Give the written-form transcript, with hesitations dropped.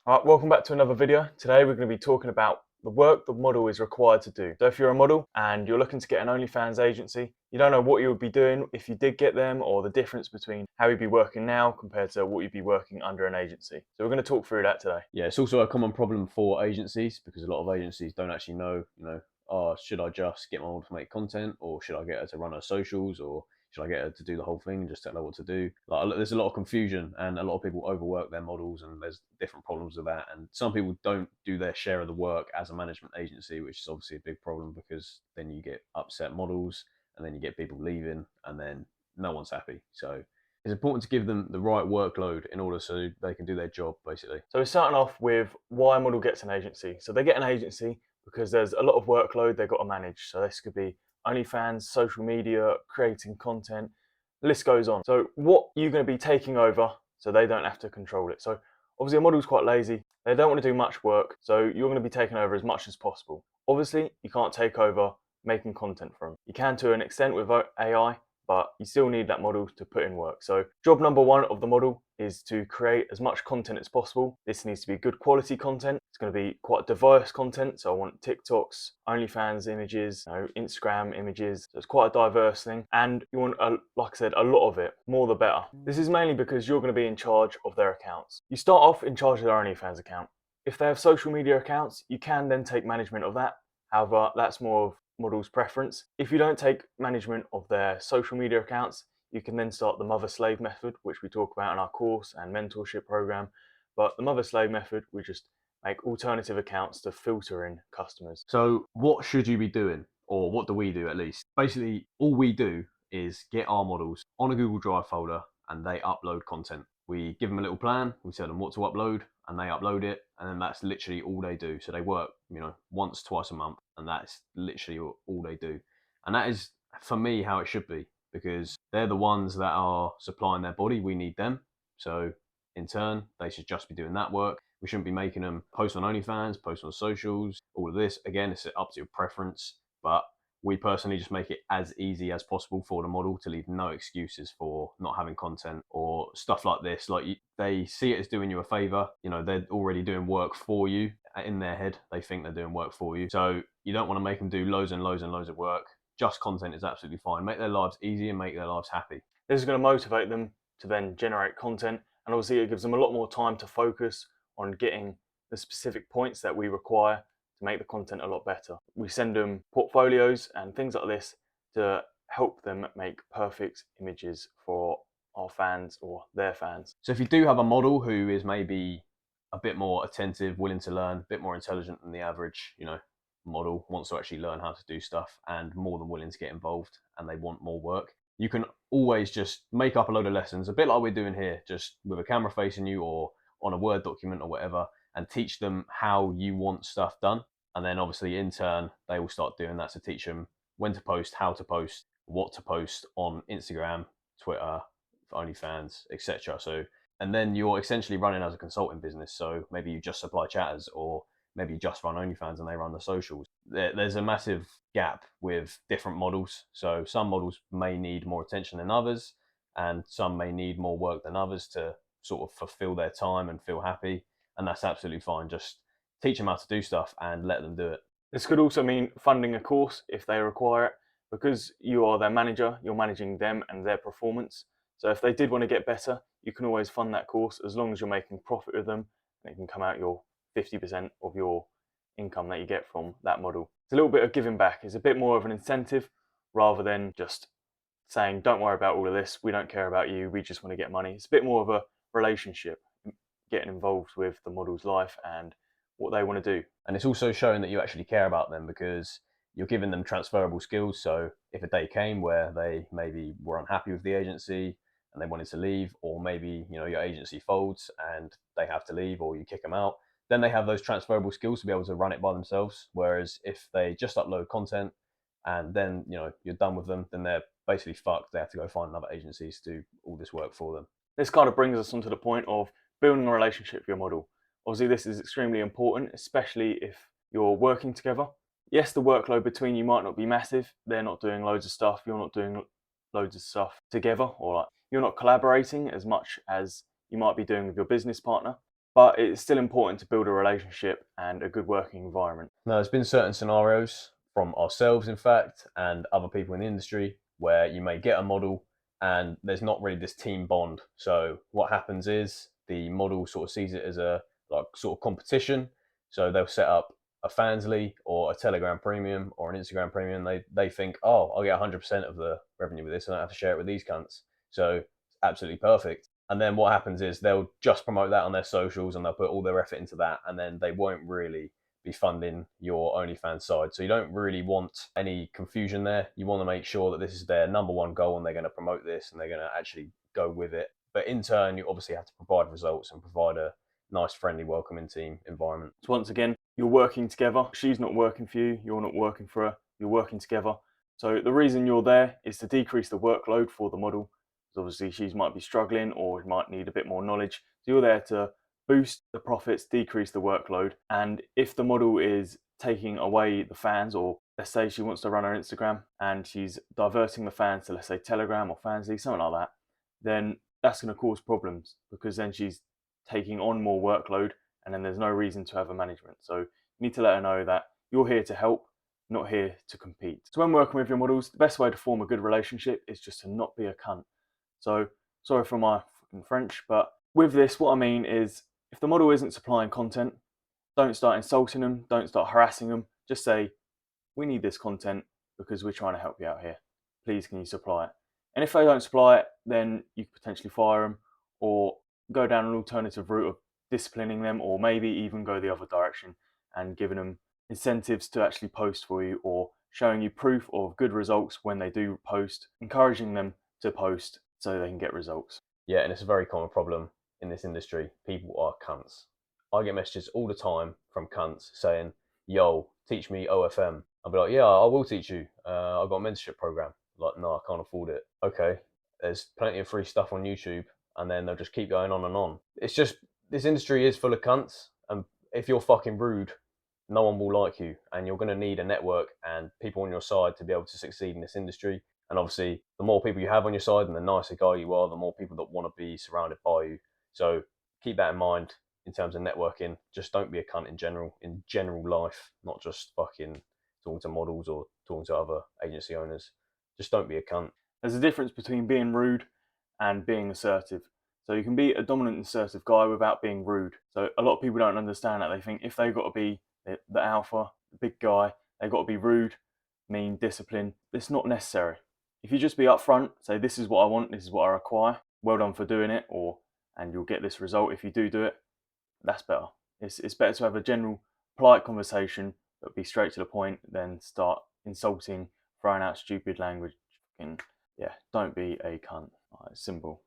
Alright, welcome back to another video. Today we're going to be talking about the work the model is required to do. So if you're a model and you're looking to get an OnlyFans agency, you don't know what you would be doing if you did get them, or the difference between how you'd be working now compared to what you'd be working under an agency. So we're going to talk through that today. Yeah, it's also a common problem for agencies because a lot of agencies don't actually know, should I just get my model to make content, or should I get her to run her socials, or should I get her to do the whole thing and just tell her what to do? Like, there's a lot of confusion, and a lot of people overwork their models, and there's different problems with that. And some people don't do their share of the work as a management agency, which is obviously a big problem because then you get upset models, and then you get people leaving, and then no one's happy. So it's important to give them the right workload in order so they can do their job, basically. So we're starting off with why a model gets an agency. So they get an agency because there's a lot of workload they've got to manage. So this could be OnlyFans, social media, creating content, the list goes on. So what you're going to be taking over so they don't have to control it. So obviously a model's quite lazy. They don't want to do much work. So you're going to be taking over as much as possible. Obviously you can't take over making content for them. You can to an extent with AI, but you still need that model to put in work. So job number one of the model is to create as much content as possible. This needs to be good quality content. It's going to be quite diverse content. So I want TikToks, OnlyFans images, Instagram images. So it's quite a diverse thing. And you want, like I said, a lot of it, more the better. This is mainly because you're going to be in charge of their accounts. You start off in charge of their OnlyFans account. If they have social media accounts, you can then take management of that. However, that's more of model's preference. If you don't take management of their social media accounts, you can then start the mother-slave method, which we talk about in our course and mentorship program. But the mother-slave method, we just make alternative accounts to filter in customers. So what should you be doing? Or what do we do, at least? Basically, all we do is get our models on a Google Drive folder and they upload content. We give them a little plan, we tell them what to upload, and they upload it, and then that's literally all they do. So they work, once, twice a month, and that's literally all they do. And that is, for me, how it should be, because they're the ones that are supplying their body. We need them. So in turn, they should just be doing that work. We shouldn't be making them post on OnlyFans, post on socials, all of this. Again, it's up to your preference, but we personally just make it as easy as possible for the model to leave no excuses for not having content or stuff like this. Like, they see it as doing you a favor. They're already doing work for you. In their head, they think they're doing work for you. So you don't want to make them do loads and loads and loads of work. Just content is absolutely fine. Make their lives easy and make their lives happy. This is going to motivate them to then generate content, and obviously it gives them a lot more time to focus on getting the specific points that we require to make the content a lot better. We send them portfolios and things like this to help them make perfect images for our fans or their fans. So if you do have a model who is maybe a bit more attentive, willing to learn, a bit more intelligent than the average, model, wants to actually learn how to do stuff and more than willing to get involved, and they want more work, you can always just make up a load of lessons, a bit like we're doing here, just with a camera facing you or on a Word document or whatever, and teach them how you want stuff done. And then obviously in turn, they will start doing that to teach them when to post, how to post, what to post on Instagram, Twitter, OnlyFans, etc. So, and then you're essentially running as a consulting business. So maybe you just supply chatters, or maybe you just run OnlyFans and they run the socials. There's a massive gap with different models. So some models may need more attention than others, and some may need more work than others to sort of fulfill their time and feel happy. And that's absolutely fine. Just teach them how to do stuff and let them do it. This could also mean funding a course if they require it. Because you are their manager, you're managing them and their performance. So if they did want to get better, you can always fund that course as long as you're making profit with them, and it can come out your 50% of your income that you get from that model. It's a little bit of giving back. It's a bit more of an incentive rather than just saying, don't worry about all of this, we don't care about you, we just want to get money. It's a bit more of a relationship, getting involved with the model's life and what they want to do. And it's also showing that you actually care about them, because you're giving them transferable skills. So if a day came where they maybe were unhappy with the agency and they wanted to leave, or maybe your agency folds and they have to leave, or you kick them out, then they have those transferable skills to be able to run it by themselves. Whereas if they just upload content and then you're done with them, then they're basically fucked. They have to go find another agency to do all this work for them. This kind of brings us onto the point of building a relationship with your model. Obviously this is extremely important, especially if you're working together. Yes, the workload between you might not be massive. They're not doing loads of stuff. You're not doing loads of stuff together, or you're not collaborating as much as you might be doing with your business partner. but it's still important to build a relationship and a good working environment. Now, there's been certain scenarios from ourselves, in fact, and other people in the industry where you may get a model and there's not really this team bond. So what happens is the model sort of sees it as a like sort of competition. So they'll set up a Fansly or a Telegram premium or an Instagram premium. They think, oh, I'll get 100% of the revenue with this, and I don't have to share it with these cunts. So it's absolutely perfect. And then what happens is they'll just promote that on their socials and they'll put all their effort into that, and then they won't really be funding your OnlyFans side. So you don't really want any confusion there. You want to make sure that this is their number one goal and they're going to promote this and they're going to actually go with it. But in turn, you obviously have to provide results and provide a nice, friendly, welcoming team environment. So once again, you're working together. She's not working for you. You're not working for her. You're working together. So the reason you're there is to decrease the workload for the model. Obviously, she might be struggling or might need a bit more knowledge. So you're there to boost the profits, decrease the workload. And if the model is taking away the fans, or let's say she wants to run her Instagram and she's diverting the fans to, let's say, Telegram or Fansly, something like that, then that's going to cause problems, because then she's taking on more workload and then there's no reason to have a management. So you need to let her know that you're here to help, not here to compete. So when working with your models, the best way to form a good relationship is just to not be a cunt. So sorry for my fucking French, but with this, what I mean is, if the model isn't supplying content, don't start insulting them, don't start harassing them. Just say, we need this content because we're trying to help you out here. Please, can you supply it? And if they don't supply it, then you could potentially fire them or go down an alternative route of disciplining them, or maybe even go the other direction and giving them incentives to actually post for you, or showing you proof of good results when they do post, encouraging them to post so they can get results. Yeah, and it's a very common problem in this industry. People are cunts. I get messages all the time from cunts saying, yo, teach me OFM. I'll be like, yeah, I will teach you. I've got a mentorship program. Like, no, I can't afford it. Okay, there's plenty of free stuff on YouTube, and then they'll just keep going on and on. It's just, this industry is full of cunts, and if you're fucking rude, no one will like you, and you're going to need a network and people on your side to be able to succeed in this industry. And obviously, the more people you have on your side and the nicer guy you are, the more people that want to be surrounded by you. So keep that in mind in terms of networking. Just don't be a cunt in general life, not just fucking talking to models or talking to other agency owners. Just don't be a cunt. There's a difference between being rude and being assertive. So you can be a dominant, assertive guy without being rude. So a lot of people don't understand that. They think if they've got to be the alpha, the big guy, they've got to be rude, mean, disciplined. It's not necessary. If you just be upfront, say, this is what I want, this is what I require, well done for doing it, and you'll get this result if you do it, that's better. It's better to have a general, polite conversation, but be straight to the point than start insulting, throwing out stupid language. And yeah, don't be a cunt. Simple.